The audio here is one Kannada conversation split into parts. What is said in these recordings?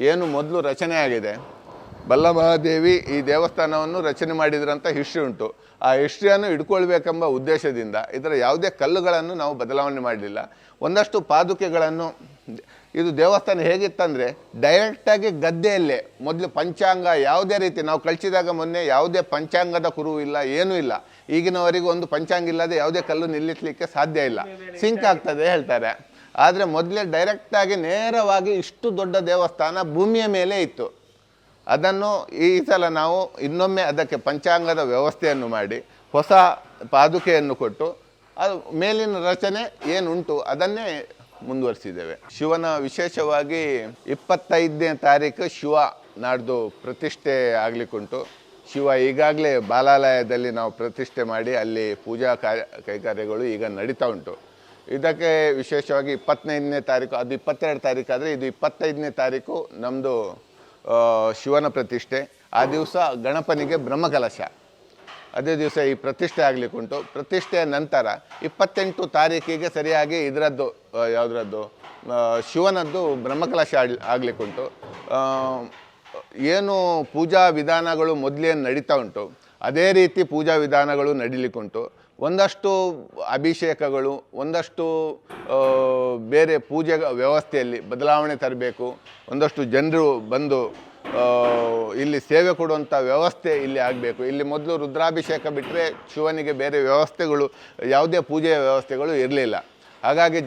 ಏನು ಮೊದಲು ರಚನೆ ಆಗಿದೆ. ಬಲ್ಲಭಾದೇವಿ ಈ ದೇವಸ್ಥಾನವನ್ನು ರಚನೆ ಮಾಡಿದ್ರಂತ ಹಿಸ್ಟ್ರಿ ಉಂಟು. ಆ ಹಿಸ್ಟ್ರಿಯನ್ನು ಇಟ್ಕೊಳ್ಬೇಕೆಂಬ ಉದ್ದೇಶದಿಂದ ಇದರ ಯಾವುದೇ ಕಲ್ಲುಗಳನ್ನು ನಾವು ಬದಲಾವಣೆ ಮಾಡಲಿಲ್ಲ. ಒಂದಷ್ಟು ಪಾದುಕೆಗಳನ್ನು, ಇದು ದೇವಸ್ಥಾನ ಹೇಗಿತ್ತಂದರೆ ಡೈರೆಕ್ಟಾಗಿ ಗದ್ದೆಯಲ್ಲೇ ಮೊದಲು ಪಂಚಾಂಗ ಯಾವುದೇ ರೀತಿ ನಾವು ಕಳಿಸಿದಾಗ ಮೊನ್ನೆ ಯಾವುದೇ ಪಂಚಾಂಗದ ಕುರುವು ಇಲ್ಲ, ಏನೂ ಇಲ್ಲ. ಈಗಿನವರೆಗೂ ಒಂದು ಪಂಚಾಂಗ ಇಲ್ಲದೆ ಯಾವುದೇ ಕಲ್ಲು ನಿಲ್ಲಿಸಲಿಕ್ಕೆ ಸಾಧ್ಯ ಇಲ್ಲ, ಸಿಂಕ್ ಆಗ್ತದೆ ಹೇಳ್ತಾರೆ. ಆದರೆ ಮೊದಲೇ ಡೈರೆಕ್ಟಾಗಿ ನೇರವಾಗಿ ಇಷ್ಟು ದೊಡ್ಡ ದೇವಸ್ಥಾನ ಭೂಮಿಯ ಮೇಲೆ ಇತ್ತು. ಅದನ್ನು ಈ ಸಲ ನಾವು ಇನ್ನೊಮ್ಮೆ ಅದಕ್ಕೆ ಪಂಚಾಂಗದ ವ್ಯವಸ್ಥೆಯನ್ನು ಮಾಡಿ ಹೊಸ ಪಾದುಕೆಯನ್ನು ಕೊಟ್ಟು ಅದು ಮೇಲಿನ ರಚನೆ ಏನುಂಟು ಅದನ್ನೇ ಮುಂದುವರಿಸಿದ್ದೇವೆ. ಶಿವನ ವಿಶೇಷವಾಗಿ 25ನೇ ತಾರೀಕು ಶಿವ ನಾಡ್ದು ಪ್ರತಿಷ್ಠೆ ಆಗಲಿಕ್ಕುಂಟು. ಶಿವ ಈಗಾಗಲೇ ಬಾಲಾಲಯದಲ್ಲಿ ನಾವು ಪ್ರತಿಷ್ಠೆ ಮಾಡಿ ಅಲ್ಲಿ ಪೂಜಾ ಕೈಕಾರ್ಯಗಳು ಈಗ ನಡೀತಾ ಉಂಟು. ಇದಕ್ಕೆ ವಿಶೇಷವಾಗಿ 25ನೇ ತಾರೀಕು, ಅದು 22 ತಾರೀಕು ಆದರೆ ಇದು 25ನೇ ತಾರೀಕು ನಮ್ಮದು ಶಿವನ ಪ್ರತಿಷ್ಠೆ. ಆ ದಿವಸ ಗಣಪನಿಗೆ ಬ್ರಹ್ಮಕಲಶ, ಅದೇ ದಿವಸ ಈ ಪ್ರತಿಷ್ಠೆ ಆಗಲಿಕ್ಕುಂಟು. ಪ್ರತಿಷ್ಠೆಯ ನಂತರ 28 ತಾರೀಕಿಗೆ ಸರಿಯಾಗಿ ಇದರದ್ದು ಯಾವುದರದ್ದು ಶಿವನದ್ದು ಬ್ರಹ್ಮಕಲಶ ಆಗಲಿಕ್ಕುಂಟು. ಏನು ಪೂಜಾ ವಿಧಾನಗಳು ಮೊದಲೇನು ನಡೀತಾ ಉಂಟು ಅದೇ ರೀತಿ ಪೂಜಾ ವಿಧಾನಗಳು ನಡೀಲಿಕ್ಕುಂಟು. ಒಂದಷ್ಟು ಅಭಿಷೇಕಗಳು, ಒಂದಷ್ಟು ಬೇರೆ ಪೂಜೆ ವ್ಯವಸ್ಥೆಯಲ್ಲಿ ಬದಲಾವಣೆ ತರಬೇಕು. ಒಂದಷ್ಟು ಜನರು ಬಂದು ಇಲ್ಲಿ ಸೇವೆ ಕೊಡುವಂಥ ವ್ಯವಸ್ಥೆ ಇಲ್ಲಿ ಆಗಬೇಕು. ಇಲ್ಲಿ ಮೊದಲು ರುದ್ರಾಭಿಷೇಕ ಬಿಟ್ಟರೆ ಶಿವನಿಗೆ ಬೇರೆ ವ್ಯವಸ್ಥೆಗಳು, ಯಾವುದೇ ಪೂಜೆಯ ವ್ಯವಸ್ಥೆಗಳು ಇರಲಿಲ್ಲ. ಹಾಗಾಗಿ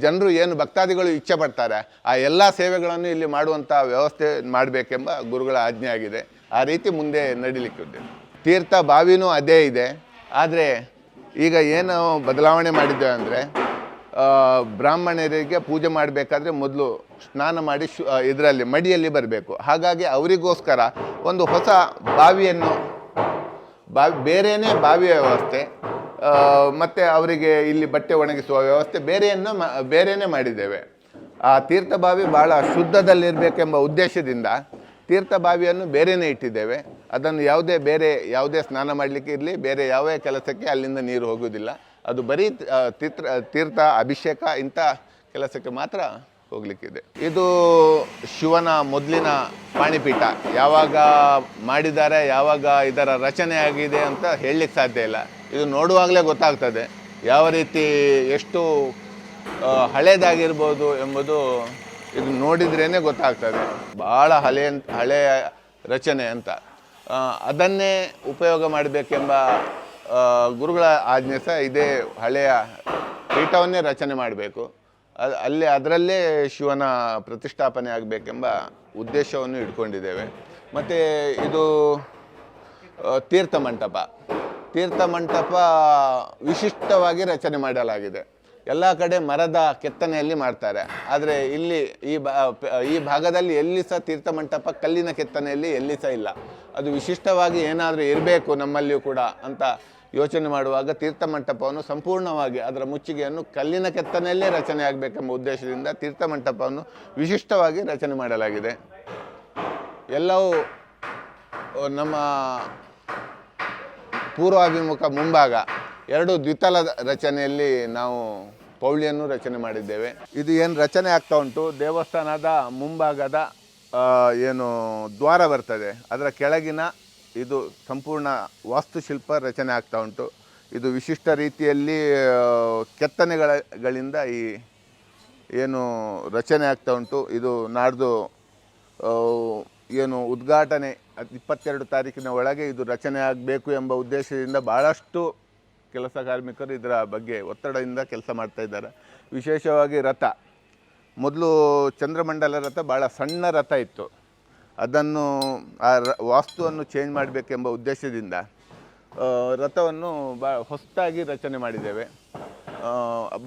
ಜನರು ಏನು ಭಕ್ತಾದಿಗಳು ಇಚ್ಛೆ ಪಡ್ತಾರೆ ಆ ಎಲ್ಲ ಸೇವೆಗಳನ್ನು ಇಲ್ಲಿ ಮಾಡುವಂಥ ವ್ಯವಸ್ಥೆ ಮಾಡಬೇಕೆಂಬ ಗುರುಗಳ ಆಜ್ಞೆ ಆಗಿದೆ. ಆ ರೀತಿ ಮುಂದೆ ನಡೀಲಿಕ್ಕಿದೆ. ತೀರ್ಥ ಬಾವಿನೂ ಅದೇ ಇದೆ. ಆದರೆ ಈಗ ಏನು ಬದಲಾವಣೆ ಮಾಡಿದ್ದೇವೆ ಅಂದರೆ ಬ್ರಾಹ್ಮಣರಿಗೆ ಪೂಜೆ ಮಾಡಬೇಕಾದ್ರೆ ಮೊದಲು ಸ್ನಾನ ಮಾಡಿ ಇದರಲ್ಲಿ ಮಡಿಯಲ್ಲಿ ಬರಬೇಕು. ಹಾಗಾಗಿ ಅವರಿಗೋಸ್ಕರ ಒಂದು ಹೊಸ ಬಾವಿಯನ್ನು ಬೇರೆಯೇ ಬಾವಿಯ ವ್ಯವಸ್ಥೆ ಮತ್ತು ಅವರಿಗೆ ಇಲ್ಲಿ ಬಟ್ಟೆ ಒಣಗಿಸುವ ವ್ಯವಸ್ಥೆ ಬೇರೆಯೇ ಮಾಡಿದ್ದೇವೆ. ಆ ತೀರ್ಥ ಬಾವಿ ಭಾಳ ಶುದ್ಧದಲ್ಲಿರಬೇಕೆಂಬ ಉದ್ದೇಶದಿಂದ ತೀರ್ಥ ಬಾವಿಯನ್ನು ಬೇರೆಯೇ ಇಟ್ಟಿದ್ದೇವೆ. ಅದನ್ನು ಯಾವುದೇ ಸ್ನಾನ ಮಾಡಲಿಕ್ಕೆ ಇರಲಿ, ಬೇರೆ ಯಾವ ಕೆಲಸಕ್ಕೆ ಅಲ್ಲಿಂದ ನೀರು ಹೋಗುವುದಿಲ್ಲ. ಅದು ಬರೀ ತೀರ್ಥ ಅಭಿಷೇಕ ಇಂಥ ಕೆಲಸಕ್ಕೆ ಮಾತ್ರ ಹೋಗಲಿಕ್ಕಿದೆ. ಇದು ಶಿವನ ಮೊದಲಿನ ಪಾಣಿಪೀಠ. ಯಾವಾಗ ಮಾಡಿದ್ದಾರೆ, ಯಾವಾಗ ಇದರ ರಚನೆ ಆಗಿದೆ ಅಂತ ಹೇಳಲಿಕ್ಕೆ ಸಾಧ್ಯ ಇಲ್ಲ. ಇದು ನೋಡುವಾಗಲೇ ಗೊತ್ತಾಗ್ತದೆ ಯಾವ ರೀತಿ ಎಷ್ಟು ಹಳೇದಾಗಿರ್ಬೋದು ಎಂಬುದು ಇದು ನೋಡಿದ್ರೇ ಗೊತ್ತಾಗ್ತದೆ. ಭಾಳ ಹಳೆಯ ರಚನೆ ಅಂತ. ಅದನ್ನೇ ಉಪಯೋಗ ಮಾಡಬೇಕೆಂಬ ಗುರುಗಳ ಆಜ್ಞೆ ಸಹ ಇದೇ ಹಳೆಯ ಪೀಠವನ್ನೇ ರಚನೆ ಮಾಡಬೇಕು. ಅದರಲ್ಲೇ ಶಿವನ ಪ್ರತಿಷ್ಠಾಪನೆ ಆಗಬೇಕೆಂಬ ಉದ್ದೇಶವನ್ನು ಇಟ್ಕೊಂಡಿದ್ದೇವೆ. ಮತ್ತು ಇದು ತೀರ್ಥ ಮಂಟಪ ವಿಶಿಷ್ಟವಾಗಿ ರಚನೆ ಮಾಡಲಾಗಿದೆ. ಎಲ್ಲ ಕಡೆ ಮರದ ಕೆತ್ತನೆಯಲ್ಲಿ ಮಾಡ್ತಾರೆ. ಆದರೆ ಇಲ್ಲಿ ಈ ಭಾಗದಲ್ಲಿ ಎಲ್ಲಿ ಸಹ ತೀರ್ಥ ಮಂಟಪ ಕಲ್ಲಿನ ಕೆತ್ತನೆಯಲ್ಲಿ ಎಲ್ಲಿ ಸಹ ಇಲ್ಲ. ಅದು ವಿಶಿಷ್ಟವಾಗಿ ಏನಾದರೂ ಇರಬೇಕು ನಮ್ಮಲ್ಲಿಯೂ ಕೂಡ ಅಂತ ಯೋಚನೆ ಮಾಡುವಾಗ ತೀರ್ಥ ಮಂಟಪವನ್ನು ಸಂಪೂರ್ಣವಾಗಿ ಅದರ ಮುಚ್ಚಿಗೆಯನ್ನು ಕಲ್ಲಿನ ಕೆತ್ತನೆಯಲ್ಲೇ ರಚನೆ ಆಗಬೇಕೆಂಬ ಉದ್ದೇಶದಿಂದ ತೀರ್ಥ ಮಂಟಪವನ್ನು ವಿಶಿಷ್ಟವಾಗಿ ರಚನೆ ಮಾಡಲಾಗಿದೆ. ಎಲ್ಲವೂ ನಮ್ಮ ಪೂರ್ವಾಭಿಮುಖ ಮುಂಭಾಗ 2 ದ್ವಿತಲ ರಚನೆಯಲ್ಲಿ ನಾವು ಪೌಳಿಯನ್ನು ರಚನೆ ಮಾಡಿದ್ದೇವೆ. ಇದು ಏನು ರಚನೆ ಆಗ್ತಾ ಉಂಟು, ದೇವಸ್ಥಾನದ ಮುಂಭಾಗದ ಏನು ದ್ವಾರ ಬರ್ತದೆ ಅದರ ಕೆಳಗಿನ ಇದು ಸಂಪೂರ್ಣ ವಾಸ್ತುಶಿಲ್ಪ ರಚನೆ ಆಗ್ತಾ ಉಂಟು. ಇದು ವಿಶಿಷ್ಟ ರೀತಿಯಲ್ಲಿ ಕೆತ್ತನೆಗಳಿಂದ ಈ ಏನು ರಚನೆ ಆಗ್ತಾ ಉಂಟು. ಇದು ನಾಡ್ದು ಏನು ಉದ್ಘಾಟನೆ 22 ತಾರೀಕಿನ ಒಳಗೆ ಇದು ರಚನೆ ಆಗಬೇಕು ಎಂಬ ಉದ್ದೇಶದಿಂದ ಭಾಳಷ್ಟು ಕೆಲಸ ಕಾರ್ಮಿಕರು ಇದರ ಬಗ್ಗೆ ಒತ್ತಡದಿಂದ ಕೆಲಸ ಮಾಡ್ತಾ ಇದ್ದಾರೆ. ವಿಶೇಷವಾಗಿ ರಥ, ಮೊದಲು ಚಂದ್ರಮಂಡಲ ರಥ ಭಾಳ ಸಣ್ಣ ರಥ ಇತ್ತು. ಅದನ್ನು ವಾಸ್ತುವನ್ನು ಚೇಂಜ್ ಮಾಡಬೇಕೆಂಬ ಉದ್ದೇಶದಿಂದ ರಥವನ್ನು ಹೊಸದಾಗಿ ರಚನೆ ಮಾಡಿದ್ದೇವೆ.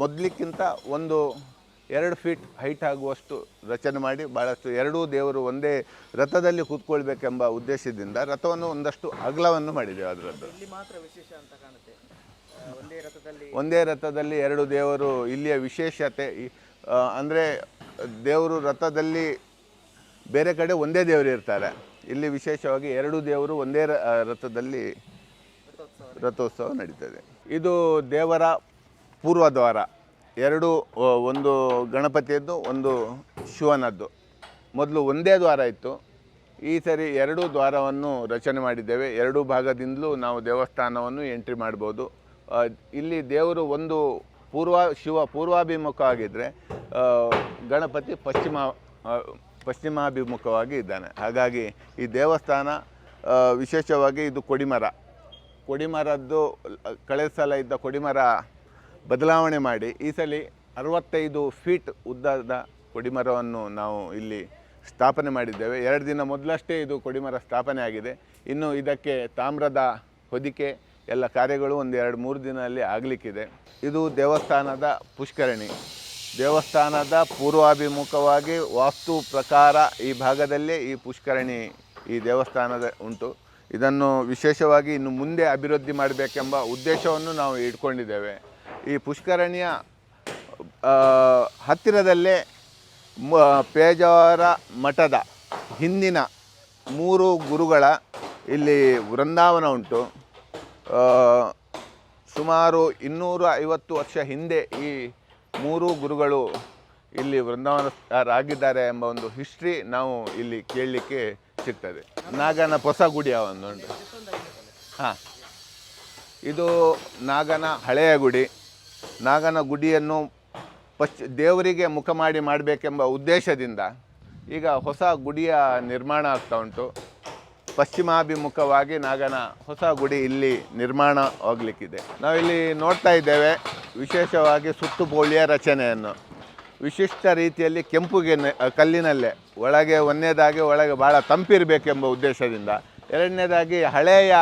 ಮೊದಲಿಕ್ಕಿಂತ 2 ಫೀಟ್ ಹೈಟ್ ಆಗುವಷ್ಟು ರಚನೆ ಮಾಡಿ ಭಾಳಷ್ಟು 2 ದೇವರು ಒಂದೇ ರಥದಲ್ಲಿ ಕೂತ್ಕೊಳ್ಬೇಕೆಂಬ ಉದ್ದೇಶದಿಂದ ರಥವನ್ನು ಒಂದಷ್ಟು ಅಗಲವನ್ನು ಮಾಡಿದ್ದೇವೆ. ಅದರದ್ದು ಒಂದೇ ರಥದಲ್ಲಿ 2 ದೇವರು ಇಲ್ಲಿಯ ವಿಶೇಷತೆ. ಅಂದರೆ ದೇವರು ರಥದಲ್ಲಿ ಬೇರೆ ಕಡೆ ಒಂದೇ ದೇವರು ಇರ್ತಾರೆ, ಇಲ್ಲಿ ವಿಶೇಷವಾಗಿ 2 ದೇವರು ಒಂದೇ ರಥದಲ್ಲಿ ರಥೋತ್ಸವ ನಡೀತದೆ. ಇದು ದೇವರ ಪೂರ್ವದ್ವಾರ. 2, ಒಂದು ಗಣಪತಿಯದ್ದು ಒಂದು ಶಿವನದ್ದು ಮೊದಲು ಒಂದೇ ದ್ವಾರ ಇತ್ತು. ಈ ಸರಿ 2 ದ್ವಾರವನ್ನು ರಚನೆ ಮಾಡಿದ್ದೇವೆ. 2 ಭಾಗದಿಂದಲೂ ನಾವು ದೇವಸ್ಥಾನವನ್ನು ಎಂಟ್ರಿ ಮಾಡ್ಬೋದು. ಇಲ್ಲಿ ದೇವರು ಒಂದು ಶಿವ ಪೂರ್ವಾಭಿಮುಖವಾಗಿದ್ದರೆ ಗಣಪತಿ ಪಶ್ಚಿಮಾಭಿಮುಖವಾಗಿ ಇದ್ದಾನೆ. ಹಾಗಾಗಿ ಈ ದೇವಸ್ಥಾನ ವಿಶೇಷವಾಗಿ ಇದು ಕೊಡಿಮರದ್ದು ಕಳೆದ ಸಲ ಇದ್ದ ಕೊಡಿಮರ ಬದಲಾವಣೆ ಮಾಡಿ ಈ ಸಲ 65 ಫೀಟ್ ಉದ್ದದ ಕೊಡಿಮರವನ್ನು ನಾವು ಇಲ್ಲಿ ಸ್ಥಾಪನೆ ಮಾಡಿದ್ದೇವೆ. 2 ದಿನ ಮೊದಲಷ್ಟೇ ಇದು ಕೊಡಿಮರ ಸ್ಥಾಪನೆ ಆಗಿದೆ. ಇನ್ನು ಇದಕ್ಕೆ ತಾಮ್ರದ ಹೊದಿಕೆ ಎಲ್ಲ ಕಾರ್ಯಗಳು ಒಂದು 2-3 ದಿನದಲ್ಲಿ ಆಗಲಿಕ್ಕಿದೆ. ಇದು ದೇವಸ್ಥಾನದ ಪುಷ್ಕರಣಿ. ದೇವಸ್ಥಾನದ ಪೂರ್ವಾಭಿಮುಖವಾಗಿ ವಾಸ್ತು ಪ್ರಕಾರ ಈ ಭಾಗದಲ್ಲೇ ಈ ಪುಷ್ಕರಣಿ ಈ ದೇವಸ್ಥಾನದ ಉಂಟು. ಇದನ್ನು ವಿಶೇಷವಾಗಿ ಇನ್ನು ಮುಂದೆ ಅಭಿವೃದ್ಧಿ ಮಾಡಬೇಕೆಂಬ ಉದ್ದೇಶವನ್ನು ನಾವು ಇಟ್ಕೊಂಡಿದ್ದೇವೆ. ಈ ಪುಷ್ಕರಣಿಯ ಹತ್ತಿರದಲ್ಲೇ ಪೇಜಾವರ ಮಠದ ಹಿಂದಿನ 3 ಗುರುಗಳ ಇಲ್ಲಿ ವೃಂದಾವನ ಉಂಟು. ಸುಮಾರು 250 ವರ್ಷ ಹಿಂದೆ ಈ 3 ಗುರುಗಳು ಇಲ್ಲಿ ವೃಂದಾವನರಾಗಿದ್ದಾರೆ ಎಂಬ ಒಂದು ಹಿಸ್ಟ್ರಿ ನಾವು ಇಲ್ಲಿ ಕೇಳಲಿಕ್ಕೆ ಸಿಗ್ತದೆ. ನಾಗನ ಹೊಸ ಗುಡಿ ಉಂಟು. ಹಾಂ, ಇದು ನಾಗನ ಹಳೆಯ ಗುಡಿ. ನಾಗನ ಗುಡಿಯನ್ನು ದೇವರಿಗೆ ಮುಖ ಮಾಡಬೇಕೆಂಬ ಉದ್ದೇಶದಿಂದ ಈಗ ಹೊಸ ಗುಡಿಯ ನಿರ್ಮಾಣ ಆಗ್ತಾ ಉಂಟು. ಪಶ್ಚಿಮಾಭಿಮುಖವಾಗಿ ನಾಗನ ಹೊಸ ಗುಡಿ ಇಲ್ಲಿ ನಿರ್ಮಾಣ ಆಗಲಿಕ್ಕಿದೆ. ನಾವಿಲ್ಲಿ ನೋಡ್ತಾ ಇದ್ದೇವೆ ವಿಶೇಷವಾಗಿ ಸುತ್ತುಪೌಳಿಯ ರಚನೆಯನ್ನು ವಿಶಿಷ್ಟ ರೀತಿಯಲ್ಲಿ ಕಲ್ಲಿನಲ್ಲೇ ಒಳಗೆ ಒಳ್ಳೆಯದಾಗಿ ಭಾಳ ತಂಪಿರಬೇಕೆಂಬ ಉದ್ದೇಶದಿಂದ. 2ನೇದಾಗಿ ಹಳೆಯ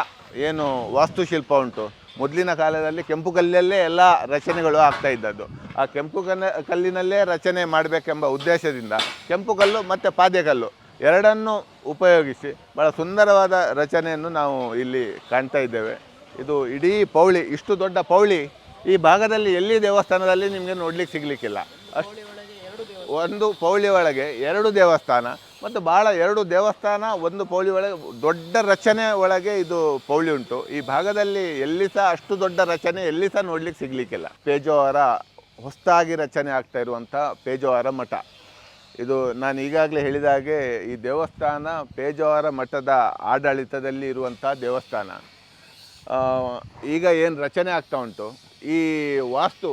ಏನು ವಾಸ್ತುಶಿಲ್ಪ ಉಂಟು, ಮೊದಲಿನ ಕಾಲದಲ್ಲಿ ಕೆಂಪು ಕಲ್ಲಲ್ಲೇ ಎಲ್ಲ ರಚನೆಗಳು ಆಗ್ತಾ ಇದ್ದದ್ದು. ಆ ಕೆಂಪು ಕಲ್ಲಿನಲ್ಲೇ ರಚನೆ ಮಾಡಬೇಕೆಂಬ ಉದ್ದೇಶದಿಂದ ಕೆಂಪು ಕಲ್ಲು ಮತ್ತು ಪಾದೆಕಲ್ಲು ಎರಡನ್ನೂ ಉಪಯೋಗಿಸಿ ಭಾಳ ಸುಂದರವಾದ ರಚನೆಯನ್ನು ನಾವು ಇಲ್ಲಿ ಕಾಣ್ತಾ ಇದ್ದೇವೆ. ಇದು ಇಡೀ ಪೌಳಿ, ಇಷ್ಟು ದೊಡ್ಡ ಪೌಳಿ ಈ ಭಾಗದಲ್ಲಿ ಎಲ್ಲಿ ದೇವಸ್ಥಾನದಲ್ಲಿ ನಿಮಗೆ ನೋಡಲಿಕ್ಕೆ ಸಿಗಲಿಕ್ಕಿಲ್ಲ. ಒಂದು ಪೌಳಿ ಒಳಗೆ 2 ದೇವಸ್ಥಾನ ಮತ್ತು ಭಾಳ 2 ದೇವಸ್ಥಾನ ಒಂದು ಪೌಳಿ ಒಳಗೆ ದೊಡ್ಡ ರಚನೆ ಒಳಗೆ ಇದು ಪೌಳಿ ಉಂಟು. ಈ ಭಾಗದಲ್ಲಿ ಎಲ್ಲಿ ಸಹ ಅಷ್ಟು ದೊಡ್ಡ ರಚನೆ ಎಲ್ಲಿ ಸಹ ನೋಡಲಿಕ್ಕೆ ಸಿಗಲಿಕ್ಕಿಲ್ಲ. ಪೇಜಾವರ ಹೊಸದಾಗಿ ರಚನೆ ಆಗ್ತಾ ಇರುವಂಥ ಪೇಜಾವರ ಮಠ. ಇದು ನಾನು ಈಗಾಗಲೇ ಹೇಳಿದ ಹಾಗೆ ಈ ದೇವಸ್ಥಾನ ಪೇಜಾವರ ಮಠದ ಆಡಳಿತದಲ್ಲಿ ಇರುವಂಥ ದೇವಸ್ಥಾನ. ಈಗ ಏನು ರಚನೆ ಆಗ್ತಾ ಉಂಟು ಈ ವಾಸ್ತು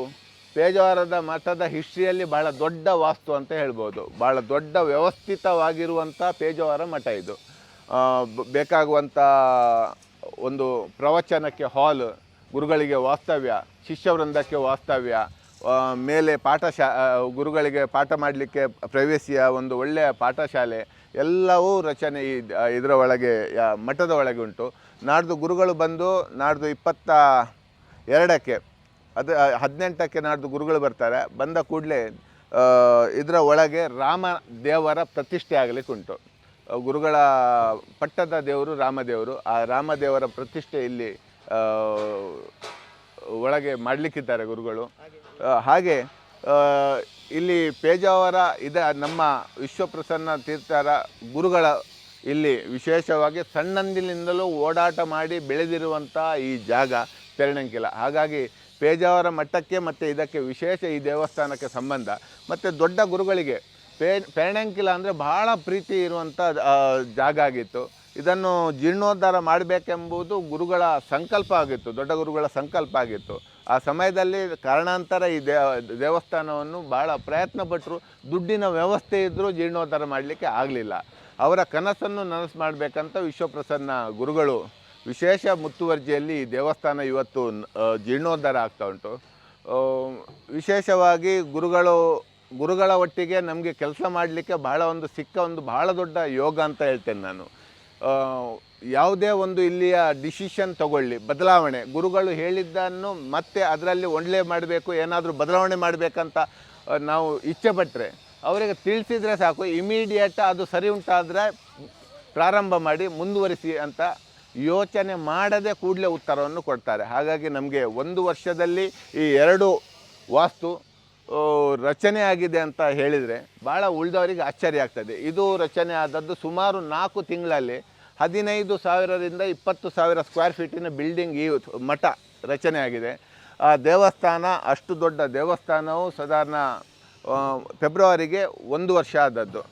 ಪೇಜಾವರದ ಮಠದ ಹಿಸ್ಟ್ರಿಯಲ್ಲಿ ಭಾಳ ದೊಡ್ಡ ವಾಸ್ತು ಅಂತ ಹೇಳ್ಬೋದು. ಭಾಳ ದೊಡ್ಡ ವ್ಯವಸ್ಥಿತವಾಗಿರುವಂಥ ಪೇಜಾವರ ಮಠ ಇದು. ಬೇಕಾಗುವಂಥ ಒಂದು ಪ್ರವಚನಕ್ಕೆ ಹಾಲ್, ಗುರುಗಳಿಗೆ ವಾಸ್ತವ್ಯ, ಶಿಷ್ಯವೃಂದಕ್ಕೆ ವಾಸ್ತವ್ಯ, ಮೇಲೆ ಗುರುಗಳಿಗೆ ಪಾಠ ಮಾಡಲಿಕ್ಕೆ ಪ್ರವೇಶಿಯ ಒಂದು ಒಳ್ಳೆಯ ಪಾಠಶಾಲೆ ಎಲ್ಲವೂ ರಚನೆ ಇದರ ಒಳಗೆ ಮಠದ ಒಳಗೆ ಉಂಟು. ನಾಡ್ದು ಗುರುಗಳು ಬಂದು ನಾಡ್ದು 22ಕ್ಕೆ 18ಕ್ಕೆ ನಾಡ್ದು ಗುರುಗಳು ಬರ್ತಾರೆ. ಬಂದ ಕೂಡಲೇ ಇದರ ಒಳಗೆ ರಾಮದೇವರ ಪ್ರತಿಷ್ಠೆ ಆಗಲಿಕ್ಕೆ ಉಂಟು. ಗುರುಗಳ ಪಟ್ಟದ ದೇವರು ರಾಮದೇವರು. ಆ ರಾಮದೇವರ ಪ್ರತಿಷ್ಠೆ ಇಲ್ಲಿ ಒಳಗೆ ಮಾಡಲಿಕ್ಕಿದ್ದಾರೆ ಗುರುಗಳು. ಹಾಗೆ ಇಲ್ಲಿ ಪೇಜಾವರ ನಮ್ಮ ವಿಶ್ವಪ್ರಸನ್ನ ತೀರ್ಥರ ಗುರುಗಳ ಇಲ್ಲಿ ವಿಶೇಷವಾಗಿ ಸಣ್ಣಂದಿನಿಂದಲೂ ಓಡಾಟ ಮಾಡಿ ಬೆಳೆದಿರುವಂಥ ಈ ಜಾಗ ಪೆರಣಂಕಿಲ. ಹಾಗಾಗಿ ಪೇಜಾವರ ಮಠಕ್ಕೆ ಮತ್ತು ಇದಕ್ಕೆ ವಿಶೇಷ ಈ ದೇವಸ್ಥಾನಕ್ಕೆ ಸಂಬಂಧ. ಮತ್ತು ದೊಡ್ಡ ಗುರುಗಳಿಗೆ ಪೆರಣಂಕಿಲ ಅಂದರೆ ಭಾಳ ಪ್ರೀತಿ ಇರುವಂಥ ಜಾಗ ಆಗಿತ್ತು. ಇದನ್ನು ಜೀರ್ಣೋದ್ಧಾರ ಮಾಡಬೇಕೆಂಬುದು ಗುರುಗಳ ಸಂಕಲ್ಪ ಆಗಿತ್ತು, ದೊಡ್ಡ ಗುರುಗಳ ಸಂಕಲ್ಪ ಆಗಿತ್ತು. ಆ ಸಮಯದಲ್ಲಿ ಕಾರಣಾಂತರ ಈ ದೇವಸ್ಥಾನವನ್ನು ಭಾಳ ಪ್ರಯತ್ನ ಪಟ್ಟರು. ದುಡ್ಡಿನ ವ್ಯವಸ್ಥೆ ಇದ್ದರೂ ಜೀರ್ಣೋದ್ಧಾರ ಮಾಡಲಿಕ್ಕೆ ಆಗಲಿಲ್ಲ. ಅವರ ಕನಸನ್ನು ನನಸು ಮಾಡಬೇಕಂತ ವಿಶ್ವಪ್ರಸನ್ನ ಗುರುಗಳು ವಿಶೇಷ ಮುತುವರ್ಜಿಯಲ್ಲಿ ಈ ದೇವಸ್ಥಾನ ಇವತ್ತು ಜೀರ್ಣೋದ್ಧಾರ ಆಗ್ತಾ ಉಂಟು. ವಿಶೇಷವಾಗಿ ಗುರುಗಳ ಒಟ್ಟಿಗೆ ನಮಗೆ ಕೆಲಸ ಮಾಡಲಿಕ್ಕೆ ಒಂದು ಭಾಳ ದೊಡ್ಡ ಯೋಗ ಅಂತ ಹೇಳ್ತೇನೆ ನಾನು. ಯಾವುದೇ ಒಂದು ಇಲ್ಲಿಯ ಡಿಸಿಷನ್ ತಗೊಳ್ಳಿ, ಬದಲಾವಣೆ, ಗುರುಗಳು ಹೇಳಿದ್ದನ್ನು ಮತ್ತೆ ಅದರಲ್ಲಿ ಒಳ್ಳೆ ಮಾಡಬೇಕು, ಏನಾದರೂ ಬದಲಾವಣೆ ಮಾಡಬೇಕಂತ ನಾವು ಇಚ್ಛೆ ಪಟ್ಟರೆ ಅವರಿಗೆ ತಿಳಿಸಿದರೆ ಸಾಕು, ಇಮಿಡಿಯೇಟ್ ಅದು ಸರಿ ಉಂಟಾದರೆ ಪ್ರಾರಂಭ ಮಾಡಿ ಮುಂದುವರಿಸಿ ಅಂತ ಯೋಚನೆ ಮಾಡದೆ ಕೂಡಲೇ ಉತ್ತರವನ್ನು ಕೊಡ್ತಾರೆ. ಹಾಗಾಗಿ ನಮಗೆ 1 ವರ್ಷದಲ್ಲಿ ಈ 2 ವಾಸ್ತು ರಚನೆ ಆಗಿದೆ ಅಂತ ಹೇಳಿದರೆ ಭಾಳ ಉಳಿದವರಿಗೆ ಆಶ್ಚರ್ಯ ಆಗ್ತದೆ. ಇದು ರಚನೆ ಆದದ್ದು ಸುಮಾರು 4 ತಿಂಗಳಲ್ಲಿ 15,000ರಿಂದ 20,000 ಸ್ಕ್ವೇರ್ ಫೀಟಿನ ಬಿಲ್ಡಿಂಗ್ ಈ ಮಠ ರಚನೆ ಆಗಿದೆ. ಆ ದೇವಸ್ಥಾನ, ಅಷ್ಟು ದೊಡ್ಡ ದೇವಸ್ಥಾನವು ಸಾಧಾರಣ ಫೆಬ್ರವರಿಗೆ 1 ವರ್ಷ ಆದದ್ದು.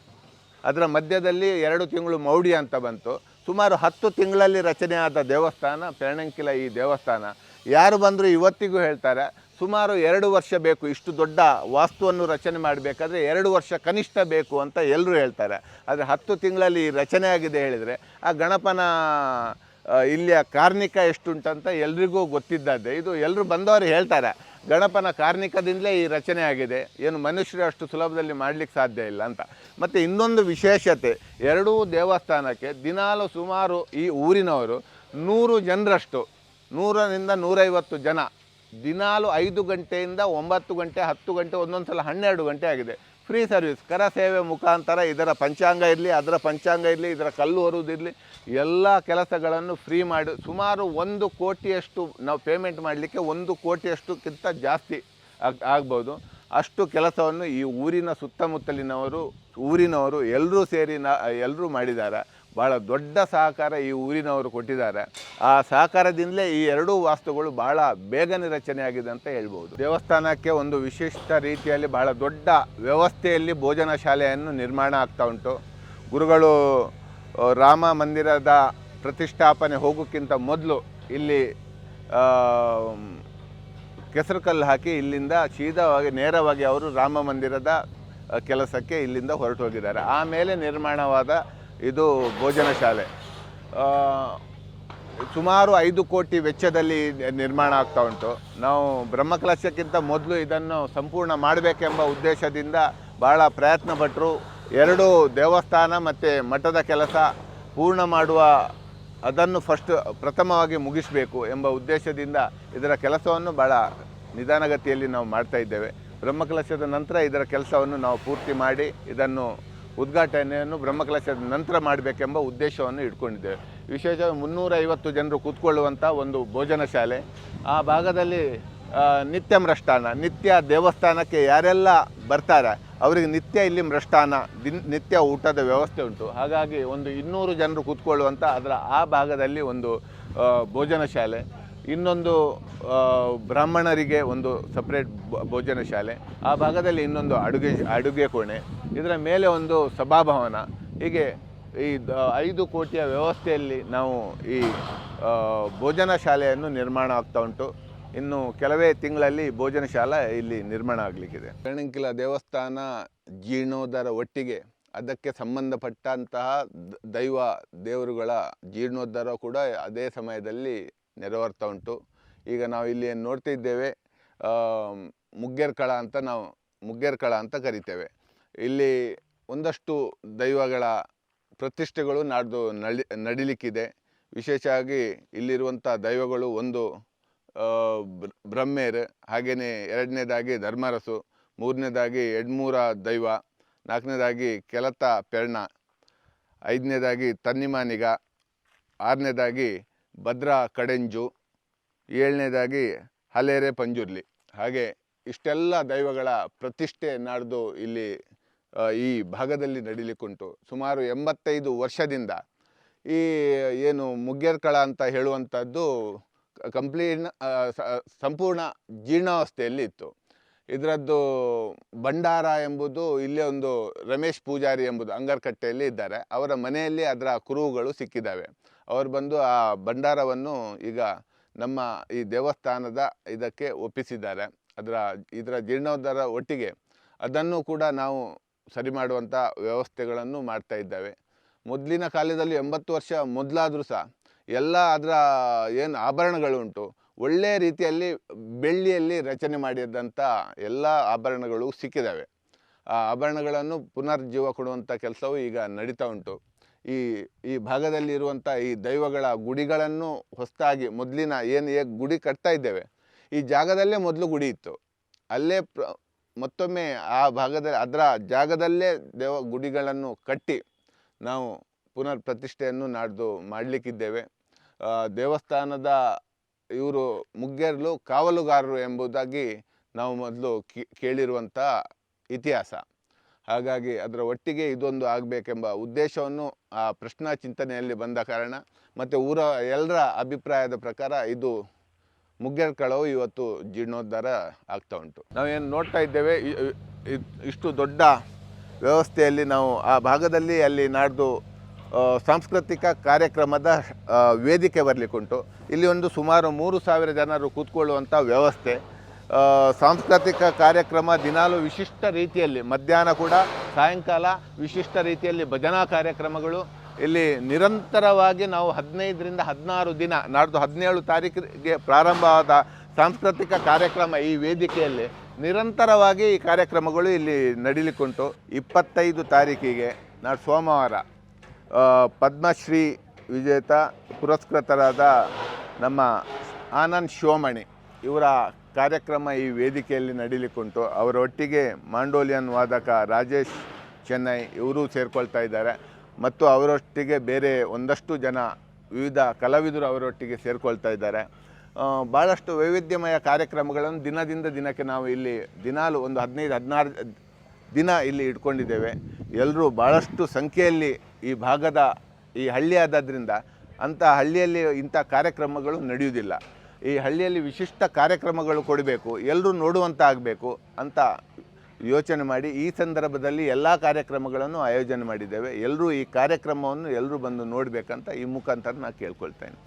ಅದರ ಮಧ್ಯದಲ್ಲಿ 2 ತಿಂಗಳು ಮೌಢ್ಯ ಅಂತ ಬಂತು. ಸುಮಾರು 10 ತಿಂಗಳಲ್ಲಿ ರಚನೆ ಆದ ದೇವಸ್ಥಾನ ಪೆರ್ಣಂಕಿಲ. ಈ ದೇವಸ್ಥಾನ ಯಾರು ಬಂದರೂ ಇವತ್ತಿಗೂ ಹೇಳ್ತಾರೆ ಸುಮಾರು 2 ವರ್ಷ ಬೇಕು, ಇಷ್ಟು ದೊಡ್ಡ ವಾಸ್ತುವನ್ನು ರಚನೆ ಮಾಡಬೇಕಾದ್ರೆ 2 ವರ್ಷ ಕನಿಷ್ಠ ಬೇಕು ಅಂತ ಎಲ್ಲರೂ ಹೇಳ್ತಾರೆ. ಆದರೆ 10 ತಿಂಗಳಲ್ಲಿ ರಚನೆ ಆಗಿದೆ ಹೇಳಿದರೆ ಆ ಗಣಪನ ಇಲ್ಲಿಯ ಕಾರ್ಣಿಕ ಎಷ್ಟುಂಟಂತ ಎಲ್ರಿಗೂ ಗೊತ್ತಿದ್ದದ್ದೇ. ಇದು ಎಲ್ಲರೂ ಬಂದವರು ಹೇಳ್ತಾರೆ, ಗಣಪನ ಕಾರ್ಣಿಕದಿಂದಲೇ ಈ ರಚನೆ ಆಗಿದೆ, ಏನು ಮನುಷ್ಯರು ಅಷ್ಟು ಸುಲಭದಲ್ಲಿ ಮಾಡಲಿಕ್ಕೆ ಸಾಧ್ಯ ಇಲ್ಲ ಅಂತ. ಮತ್ತು ಇನ್ನೊಂದು ವಿಶೇಷತೆ, ಎರಡೂ ದೇವಸ್ಥಾನಕ್ಕೆ ದಿನಾಲು ಸುಮಾರು ಈ ಊರಿನವರು 100 ಜನರಷ್ಟು, 100ರಿಂದ 150 ಜನ ದಿನಾಲು 5 ಗಂಟೆಯಿಂದ 9 ಗಂಟೆ, 10 ಗಂಟೆ, ಒಂದೊಂದು ಸಲ 12 ಗಂಟೆ ಆಗಿದೆ. ಫ್ರೀ ಸರ್ವಿಸ್, ಕರ ಸೇವೆ ಮುಖಾಂತರ ಇದರ ಪಂಚಾಂಗ ಇರಲಿ, ಅದರ ಪಂಚಾಂಗ ಇರಲಿ, ಇದರ ಕಲ್ಲು ಹೊರುವುದಿರಲಿ, ಎಲ್ಲ ಕೆಲಸಗಳನ್ನು ಫ್ರೀ ಮಾಡಿ ಸುಮಾರು 1 ಕೋಟಿಯಷ್ಟು ನಾವು ಪೇಮೆಂಟ್ ಮಾಡಲಿಕ್ಕೆ 1 ಕೋಟಿಯಷ್ಟಕ್ಕಿಂತ ಜಾಸ್ತಿ ಆಗ್ಬೋದು. ಅಷ್ಟು ಕೆಲಸವನ್ನು ಈ ಊರಿನ ಊರಿನವರು ಎಲ್ಲರೂ ಸೇರಿ ಎಲ್ಲರೂ ಮಾಡಿದ್ದಾರೆ. ಭಾಳ ದೊಡ್ಡ ಸಹಕಾರ ಈ ಊರಿನವರು ಕೊಟ್ಟಿದ್ದಾರೆ. ಆ ಸಹಕಾರದಿಂದಲೇ ಈ ಎರಡೂ ವಾಸ್ತುಗಳು ಭಾಳ ಬೇಗನೆ ರಚನೆಯಾಗಿದೆ ಅಂತ ಹೇಳ್ಬೋದು. ದೇವಸ್ಥಾನಕ್ಕೆ ಒಂದು ವಿಶಿಷ್ಟ ರೀತಿಯಲ್ಲಿ ಭಾಳ ದೊಡ್ಡ ವ್ಯವಸ್ಥೆಯಲ್ಲಿ ಭೋಜನ ಶಾಲೆಯನ್ನು ನಿರ್ಮಾಣ ಆಗ್ತಾ ಉಂಟು. ಗುರುಗಳು ರಾಮ ಮಂದಿರದ ಪ್ರತಿಷ್ಠಾಪನೆ ಹೋಗೋಕ್ಕಿಂತ ಮೊದಲು ಇಲ್ಲಿ ಕೆಸರು ಕಲ್ಲು ಹಾಕಿ ಇಲ್ಲಿಂದ ಸೀದಾವಾಗಿ ನೇರವಾಗಿ ಅವರು ರಾಮ ಮಂದಿರದ ಕೆಲಸಕ್ಕೆ ಇಲ್ಲಿಂದ ಹೊರಟು ಹೋಗಿದ್ದಾರೆ. ಆಮೇಲೆ ನಿರ್ಮಾಣವಾದ ಇದು ಭೋಜನ ಶಾಲೆ. ಸುಮಾರು 5 ಕೋಟಿ ವೆಚ್ಚದಲ್ಲಿ ನಿರ್ಮಾಣ ಆಗ್ತಾ ಉಂಟು. ನಾವು ಬ್ರಹ್ಮಕಲಶಕ್ಕಿಂತ ಮೊದಲು ಇದನ್ನು ಸಂಪೂರ್ಣ ಮಾಡಬೇಕೆಂಬ ಉದ್ದೇಶದಿಂದ ಭಾಳ ಪ್ರಯತ್ನ ಪಟ್ಟರು. 2 ದೇವಸ್ಥಾನ ಮತ್ತು ಮಠದ ಕೆಲಸ ಪೂರ್ಣ ಮಾಡುವ, ಅದನ್ನು ಪ್ರಥಮವಾಗಿ ಮುಗಿಸಬೇಕು ಎಂಬ ಉದ್ದೇಶದಿಂದ ಇದರ ಕೆಲಸವನ್ನು ಭಾಳ ನಿಧಾನಗತಿಯಲ್ಲಿ ನಾವು ಮಾಡ್ತಾ ಇದ್ದೇವೆ. ಬ್ರಹ್ಮಕಲಶದ ನಂತರ ಇದರ ಕೆಲಸವನ್ನು ನಾವು ಪೂರ್ತಿ ಮಾಡಿ ಇದನ್ನು ಉದ್ಘಾಟನೆಯನ್ನು ಬ್ರಹ್ಮಕಲಶದ ನಂತರ ಮಾಡಬೇಕೆಂಬ ಉದ್ದೇಶವನ್ನು ಇಟ್ಕೊಂಡಿದ್ದೇವೆ. ವಿಶೇಷವಾಗಿ 350 ಜನರು ಕೂತ್ಕೊಳ್ಳುವಂಥ ಒಂದು ಭೋಜನ ಶಾಲೆ. ಆ ಭಾಗದಲ್ಲಿ ನಿತ್ಯ ಮೃಷ್ಟಾನ್ನ, ನಿತ್ಯ ದೇವಸ್ಥಾನಕ್ಕೆ ಯಾರೆಲ್ಲ ಬರ್ತಾರೆ ಅವರಿಗೆ ನಿತ್ಯ ಇಲ್ಲಿ ಮೃಷ್ಟಾನ್ನ, ನಿತ್ಯ ಊಟದ ವ್ಯವಸ್ಥೆ ಉಂಟು. ಹಾಗಾಗಿ ಒಂದು 200 ಜನರು ಕೂತ್ಕೊಳ್ಳುವಂಥ ಅದರ ಆ ಭಾಗದಲ್ಲಿ ಒಂದು ಭೋಜನ ಶಾಲೆ. ಇನ್ನೊಂದು ಬ್ರಾಹ್ಮಣರಿಗೆ ಒಂದು ಸಪ್ರೇಟ್ ಭೋಜನ ಶಾಲೆ. ಆ ಭಾಗದಲ್ಲಿ ಇನ್ನೊಂದು ಅಡುಗೆ ಕೋಣೆ. ಇದರ ಮೇಲೆ ಒಂದು ಸಭಾಭವನ. ಹೀಗೆ ಈ 5 ಕೋಟಿಯ ವ್ಯವಸ್ಥೆಯಲ್ಲಿ ನಾವು ಈ ಭೋಜನ ಶಾಲೆಯನ್ನು ನಿರ್ಮಾಣ ಆಗ್ತಾ ಉಂಟು. ಇನ್ನು ಕೆಲವೇ ತಿಂಗಳಲ್ಲಿ ಭೋಜನ ಶಾಲೆ ಇಲ್ಲಿ ನಿರ್ಮಾಣ ಆಗಲಿಕ್ಕಿದೆ. ಪೆರ್ಣಂಕಿಲ ದೇವಸ್ಥಾನ ಜೀರ್ಣೋದ್ಧಾರ ಒಟ್ಟಿಗೆ ಅದಕ್ಕೆ ಸಂಬಂಧಪಟ್ಟಂತಹ ದೇವರುಗಳ ಜೀರ್ಣೋದ್ಧಾರ ಕೂಡ ಅದೇ ಸಮಯದಲ್ಲಿ ನೆರವೇರ್ತಾ ಉಂಟು. ಈಗ ನಾವು ಇಲ್ಲಿ ಏನು ನೋಡ್ತಾ ಇದ್ದೇವೆ, ಮುಗ್ಗೇರ್ಕಳ ಅಂತ ಕರಿತೇವೆ. ಇಲ್ಲಿ ಒಂದಷ್ಟು ದೈವಗಳ ಪ್ರತಿಷ್ಠೆಗಳು ನಡಿಲಿಕ್ಕಿದೆ. ವಿಶೇಷವಾಗಿ ಇಲ್ಲಿರುವಂಥ ದೈವಗಳು ಒಂದು ಬ್ರಹ್ಮೇರ್, ಹಾಗೆಯೇ 2ನೇದಾಗಿ ಧರ್ಮರಸು, 3ನೇದಾಗಿ ಎಡ್ಮೂರ ದೈವ, 4ನೇದಾಗಿ ಕೆಲತ ಪೆರ್ಣ, 5ನೇದಾಗಿ ತನ್ನಿಮಾನಿಗ, 6ನೇದಾಗಿ ಭದ್ರಾ ಕಡೆಂಜು, 7ನೇದಾಗಿ ಹಲೇರೆ ಪಂಜುರ್ಲಿ. ಹಾಗೆ ಇಷ್ಟೆಲ್ಲ ದೈವಗಳ ಪ್ರತಿಷ್ಠೆ ನಾಡ್ದು ಇಲ್ಲಿ ಈ ಭಾಗದಲ್ಲಿ ನಡಿಲಿಕ್ಕುಂಟು. ಸುಮಾರು 85 ವರ್ಷದಿಂದ ಈ ಏನು ಮುಗ್ಗೇರ್ಕಳ ಅಂತ ಹೇಳುವಂಥದ್ದು ಸಂಪೂರ್ಣ ಜೀರ್ಣಾವಸ್ಥೆಯಲ್ಲಿ ಇತ್ತು. ಇದರದ್ದು ಭಂಡಾರ ಎಂಬುದು ಇಲ್ಲೇ ಒಂದು ರಮೇಶ್ ಪೂಜಾರಿ ಎಂಬುದು ಅಂಗರ್ಕಟ್ಟೆಯಲ್ಲಿ ಇದ್ದಾರೆ. ಅವರ ಮನೆಯಲ್ಲಿ ಅದರ ಕುರುಹುಗಳು ಸಿಕ್ಕಿದ್ದಾವೆ. ಅವರು ಬಂದು ಆ ಭಂಡಾರವನ್ನು ಈಗ ನಮ್ಮ ಈ ದೇವಸ್ಥಾನದ ಇದಕ್ಕೆ ಒಪ್ಪಿಸಿದ್ದಾರೆ. ಇದರ ಜೀರ್ಣೋದ್ಧಾರ ಒಟ್ಟಿಗೆ ಅದನ್ನು ಕೂಡ ನಾವು ಸರಿ ಮಾಡುವಂಥ ವ್ಯವಸ್ಥೆಗಳನ್ನು ಮಾಡ್ತಾ ಇದ್ದಾವೆ. ಮೊದಲಿನ ಕಾಲದಲ್ಲಿ 80 ವರ್ಷ ಮೊದಲಾದರೂ ಸಹ ಎಲ್ಲ ಅದರ ಏನು ಆಭರಣಗಳುಂಟು ಒಳ್ಳೆಯ ರೀತಿಯಲ್ಲಿ ಬೆಳ್ಳಿಯಲ್ಲಿ ರಚನೆ ಮಾಡಿದಂಥ ಎಲ್ಲ ಆಭರಣಗಳು ಸಿಕ್ಕಿದ್ದಾವೆ. ಆ ಆಭರಣಗಳನ್ನು ಪುನರ್ಜೀವ ಕೊಡುವಂಥ ಕೆಲಸವು ಈಗ ನಡೀತಾ ಉಂಟು. ಈ ಭಾಗದಲ್ಲಿ ಇರುವಂಥ ಈ ದೈವಗಳ ಗುಡಿಗಳನ್ನು ಹೊಸದಾಗಿ ಮೊದಲಿನ ಏನು ಗುಡಿ ಕಟ್ತಾ ಇದ್ದೇವೆ, ಈ ಜಾಗದಲ್ಲೇ ಮೊದಲು ಗುಡಿ ಇತ್ತು. ಅಲ್ಲೇ ಮತ್ತೊಮ್ಮೆ ಆ ಭಾಗದಲ್ಲಿ ಅದರ ಜಾಗದಲ್ಲೇ ಗುಡಿಗಳನ್ನು ಕಟ್ಟಿ ನಾವು ಪುನರ್ ಪ್ರತಿಷ್ಠೆಯನ್ನು ನಾಡ್ದು ಮಾಡಲಿಕ್ಕಿದ್ದೇವೆ. ದೇವಸ್ಥಾನದ ಇವರು ಮುಗ್ಗೇರ್ಲು ಕಾವಲುಗಾರರು ಎಂಬುದಾಗಿ ನಾವು ಮೊದಲು ಕೇಳಿರುವಂಥ ಇತಿಹಾಸ. ಹಾಗಾಗಿ ಅದರ ಒಟ್ಟಿಗೆ ಇದೊಂದು ಆಗಬೇಕೆಂಬ ಉದ್ದೇಶವನ್ನು ಆ ಪ್ರಶ್ನಾ ಚಿಂತನೆಯಲ್ಲಿ ಬಂದ ಕಾರಣ ಮತ್ತು ಎಲ್ಲರ ಅಭಿಪ್ರಾಯದ ಪ್ರಕಾರ ಇದು ಮುಗ್ಗೇರ್ಕಳವು ಇವತ್ತು ಜೀರ್ಣೋದ್ಧಾರ ಆಗ್ತಾ ಉಂಟು. ನಾವೇನು ನೋಡ್ತಾ ಇದ್ದೇವೆ, ಇಷ್ಟು ದೊಡ್ಡ ವ್ಯವಸ್ಥೆಯಲ್ಲಿ ನಾವು ಆ ಭಾಗದಲ್ಲಿ ಅಲ್ಲಿ ನಾಡ್ದು ಸಾಂಸ್ಕೃತಿಕ ಕಾರ್ಯಕ್ರಮದ ವೇದಿಕೆ ಬರಲಿಕ್ಕುಂಟು. ಇಲ್ಲಿ ಒಂದು ಸುಮಾರು 3,000 ಜನರು ಕೂತ್ಕೊಳ್ಳುವಂಥ ವ್ಯವಸ್ಥೆ. ಸಾಂಸ್ಕೃತಿಕ ಕಾರ್ಯಕ್ರಮ ದಿನಾಲು ವಿಶಿಷ್ಟ ರೀತಿಯಲ್ಲಿ, ಮಧ್ಯಾಹ್ನ ಕೂಡ ಸಾಯಂಕಾಲ ವಿಶಿಷ್ಟ ರೀತಿಯಲ್ಲಿ ಭಜನಾ ಕಾರ್ಯಕ್ರಮಗಳು ಇಲ್ಲಿ ನಿರಂತರವಾಗಿ ನಾವು 15ರಿಂದ 16 ದಿನ, ನಾಡ್ದು 17 ತಾರೀಕಿಗೆ ಪ್ರಾರಂಭವಾದ ಸಾಂಸ್ಕೃತಿಕ ಕಾರ್ಯಕ್ರಮ ಈ ವೇದಿಕೆಯಲ್ಲಿ ನಿರಂತರವಾಗಿ ಈ ಕಾರ್ಯಕ್ರಮಗಳು ಇಲ್ಲಿ ನಡೀಲಿಕ್ಕುಂಟು. 25 ತಾರೀಕಿಗೆ ನಾಡು ಸೋಮವಾರ ಪದ್ಮಶ್ರೀ ವಿಜೇತ ಪುರಸ್ಕೃತರಾದ ನಮ್ಮ ಆನಂದ್ ಶಿವಮಣಿ ಇವರ ಕಾರ್ಯಕ್ರಮ ಈ ವೇದಿಕೆಯಲ್ಲಿ ನಡೀಲಿಕ್ಕುಂಟು. ಅವರೊಟ್ಟಿಗೆ ಮಾಂಡೋಲಿಯನ್ ವಾದಕ ರಾಜೇಶ್ ಚೆನ್ನೈ ಇವರು ಸೇರಿಕೊಳ್ತಾ ಇದ್ದಾರೆ ಮತ್ತು ಅವರೊಟ್ಟಿಗೆ ಬೇರೆ ಒಂದಷ್ಟು ಜನ ವಿವಿಧ ಕಲಾವಿದರು ಅವರೊಟ್ಟಿಗೆ ಸೇರಿಕೊಳ್ತಾ ಇದ್ದಾರೆ. ಭಾಳಷ್ಟು ವೈವಿಧ್ಯಮಯ ಕಾರ್ಯಕ್ರಮಗಳನ್ನು ದಿನದಿಂದ ದಿನಕ್ಕೆ ನಾವು ಇಲ್ಲಿ ದಿನಾಲು ಒಂದು 15-16 ದಿನ ಇಲ್ಲಿ ಇಟ್ಕೊಂಡಿದ್ದೇವೆ. ಎಲ್ಲರೂ ಭಾಳಷ್ಟು ಸಂಖ್ಯೆಯಲ್ಲಿ ಈ ಭಾಗದ ಈ ಹಳ್ಳಿ ಆದದ್ರಿಂದ ಅಂಥ ಹಳ್ಳಿಯಲ್ಲಿ ಇಂಥ ಕಾರ್ಯಕ್ರಮಗಳು ನಡೆಯುವುದಿಲ್ಲ. ಈ ಹಳ್ಳಿಯಲ್ಲಿ ವಿಶಿಷ್ಟ ಕಾರ್ಯಕ್ರಮಗಳು ಕೊಡಬೇಕು, ಎಲ್ಲರೂ ನೋಡುವಂಥ ಆಗಬೇಕು ಅಂತ ಯೋಚನೆ ಮಾಡಿ ಈ ಸಂದರ್ಭದಲ್ಲಿ ಎಲ್ಲ ಕಾರ್ಯಕ್ರಮಗಳನ್ನು ಆಯೋಜನೆ ಮಾಡಿದ್ದೇವೆ. ಎಲ್ಲರೂ ಈ ಕಾರ್ಯಕ್ರಮವನ್ನು ಎಲ್ಲರೂ ಬಂದು ನೋಡಬೇಕಂತ ಈ ಮುಖಾಂತರ ನಾನು ಕೇಳ್ಕೊಳ್ತೇನೆ.